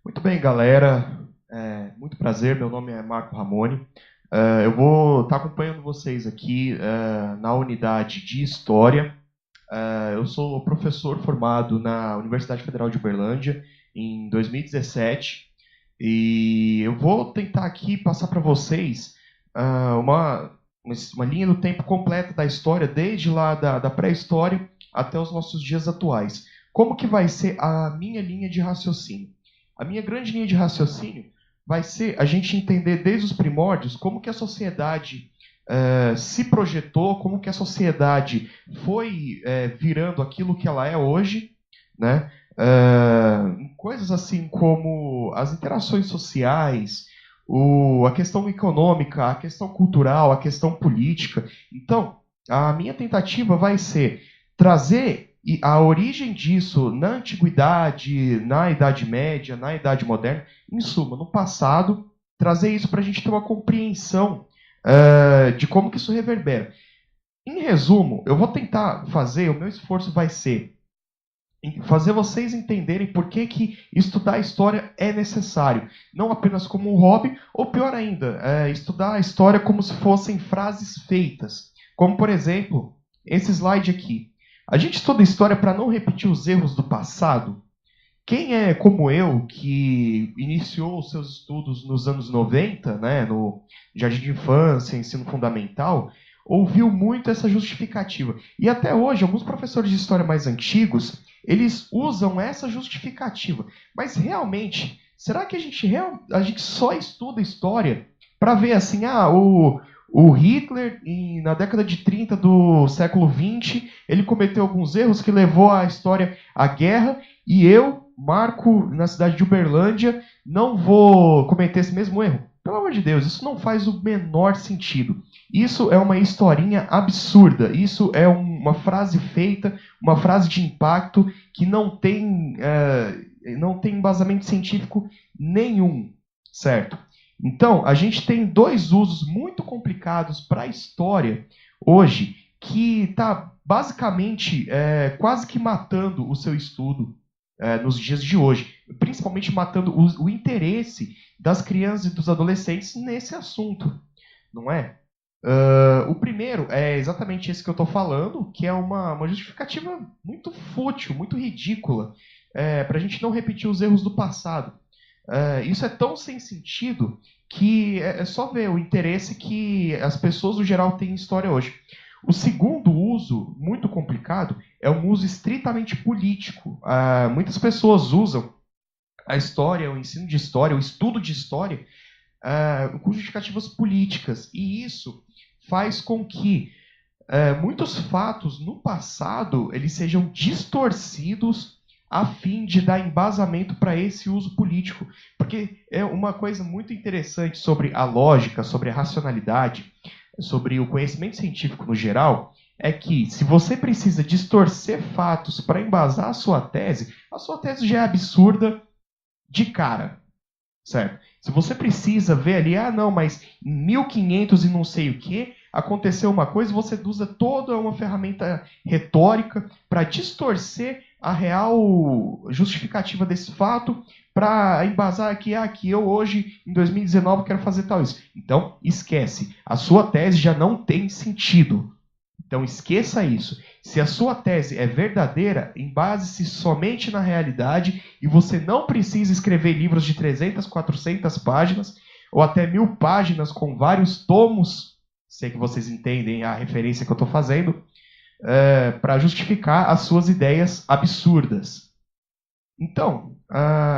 Muito bem, galera. Muito prazer. Meu nome é Marco Ramone. Eu vou estar acompanhando vocês aqui na unidade de História. Eu sou professor formado na Universidade Federal de Uberlândia em 2017 e eu vou tentar aqui passar para vocês uma linha do tempo completa da história, desde lá da pré-história até os nossos dias atuais. Como que vai ser a minha linha de raciocínio? A minha grande linha de raciocínio vai ser a gente entender desde os primórdios como que a sociedade se projetou, como que a sociedade foi virando aquilo que ela é hoje, né? Coisas assim como as interações sociais, a questão econômica, a questão cultural, a questão política. Então, a minha tentativa vai ser trazer a origem disso na antiguidade, na Idade Média, na Idade Moderna, em suma, no passado, trazer isso para a gente ter uma compreensão de como que isso reverbera. Em resumo, eu vou tentar fazer, o meu esforço vai ser fazer vocês entenderem por que estudar a história é necessário. Não apenas como um hobby, ou pior ainda, estudar a história como se fossem frases feitas. Como, por exemplo, esse slide aqui. A gente estuda história para não repetir os erros do passado. Quem é como eu, que iniciou os seus estudos nos anos 90, né, no jardim de infância, ensino fundamental, ouviu muito essa justificativa. E até hoje, alguns professores de história mais antigos, eles usam essa justificativa. Mas realmente, será que a gente só estuda história para ver assim, o Hitler, na década de 30 do século 20, ele cometeu alguns erros que levou a história à guerra, e eu, Marco, na cidade de Uberlândia, não vou cometer esse mesmo erro? Pelo amor de Deus, isso não faz o menor sentido. Isso é uma historinha absurda. Isso é uma frase feita, uma frase de impacto que não tem embasamento científico nenhum, certo? Então, a gente tem dois usos muito complicados para a história hoje que está basicamente quase que matando o seu estudo nos dias de hoje, principalmente matando o interesse das crianças e dos adolescentes nesse assunto, não é? O primeiro é exatamente esse que eu estou falando, que é uma justificativa muito fútil, muito ridícula, para a gente não repetir os erros do passado. Isso é tão sem sentido que é só ver o interesse que as pessoas no geral têm em história hoje. O segundo uso, muito complicado, é um uso estritamente político. Muitas pessoas usam a história, o ensino de história, o estudo de história, com justificativas políticas. E isso faz com que muitos fatos no passado eles sejam distorcidos a fim de dar embasamento para esse uso político. Porque é uma coisa muito interessante sobre a lógica, sobre a racionalidade, sobre o conhecimento científico no geral, é que se você precisa distorcer fatos para embasar a sua tese já é absurda de cara, certo? Se você precisa ver ali, não, mas em 1500 e não sei o que, aconteceu uma coisa, você usa toda uma ferramenta retórica para distorcer a real justificativa desse fato, para embasar que eu hoje, em 2019, quero fazer tal isso. Então, esquece. A sua tese já não tem sentido. Então, esqueça isso. Se a sua tese é verdadeira, embase-se somente na realidade e você não precisa escrever livros de 300, 400 páginas ou até 1000 páginas com vários tomos, sei que vocês entendem a referência que eu estou fazendo, para justificar as suas ideias absurdas. Então,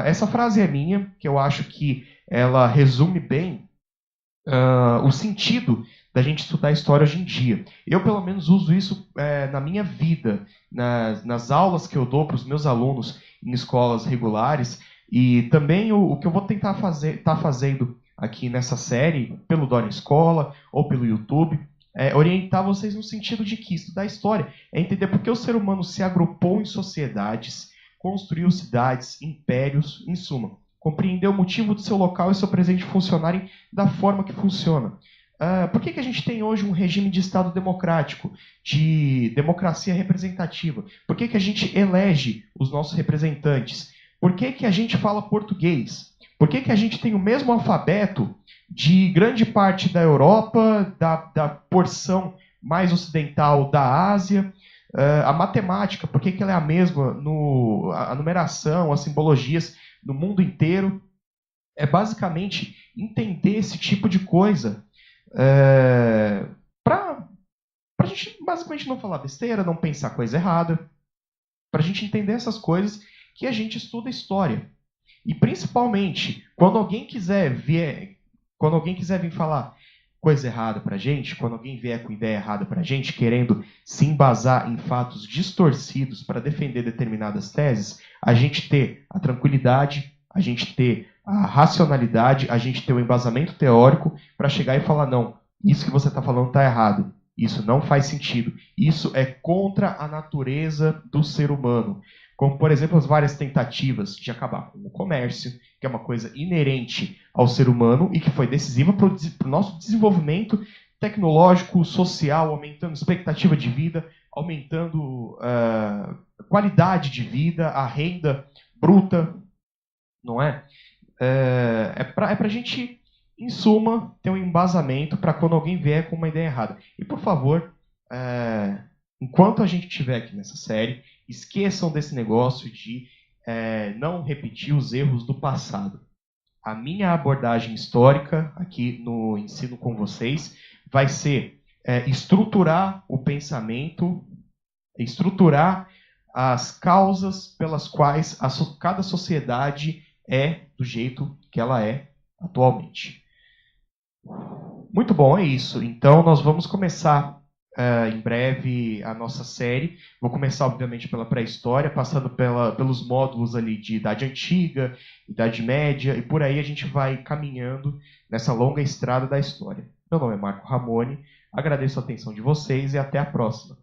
essa frase é minha, que eu acho que ela resume bem o sentido da gente estudar história hoje em dia. Eu, pelo menos, uso isso na minha vida, nas aulas que eu dou para os meus alunos em escolas regulares, e também o que eu vou tentar tá fazendo aqui nessa série, pelo Dora Escola ou pelo YouTube, é orientar vocês no sentido de que estudar história é entender por que o ser humano se agrupou em sociedades, construiu cidades, impérios, em suma, compreender o motivo do seu local e seu presente funcionarem da forma que funciona. Por que a gente tem hoje um regime de Estado democrático, de democracia representativa? Por que a gente elege os nossos representantes? Por que que a gente fala português? Por que que a gente tem o mesmo alfabeto de grande parte da Europa, da porção mais ocidental da Ásia? A matemática, por que que ela é a mesma? A numeração, as simbologias no mundo inteiro? É basicamente entender esse tipo de coisa para a gente basicamente não falar besteira, não pensar coisa errada, para a gente entender essas coisas que a gente estuda história. E principalmente, quando alguém quiser vir falar coisa errada para a gente, quando alguém vier com ideia errada para a gente, querendo se embasar em fatos distorcidos para defender determinadas teses, a gente ter a tranquilidade, a gente ter a racionalidade, a gente ter o embasamento teórico para chegar e falar, não, isso que você está falando está errado, isso não faz sentido, isso é contra a natureza do ser humano. Como, por exemplo, as várias tentativas de acabar com o comércio, que é uma coisa inerente ao ser humano e que foi decisiva para o nosso desenvolvimento tecnológico, social, aumentando a expectativa de vida, aumentando a qualidade de vida, a renda bruta, não é? É para a gente, em suma, ter um embasamento para quando alguém vier com uma ideia errada. E, por favor, enquanto a gente estiver aqui nessa série, esqueçam desse negócio de não repetir os erros do passado. A minha abordagem histórica aqui no ensino com vocês vai ser estruturar o pensamento, estruturar as causas pelas quais cada sociedade é do jeito que ela é atualmente. Muito bom, é isso. Então, nós vamos começar em breve a nossa série. Vou começar, obviamente, pela pré-história, passando pelos módulos ali de Idade Antiga, Idade Média, e por aí a gente vai caminhando nessa longa estrada da história. Meu nome é Marco Ramone, agradeço a atenção de vocês e até a próxima.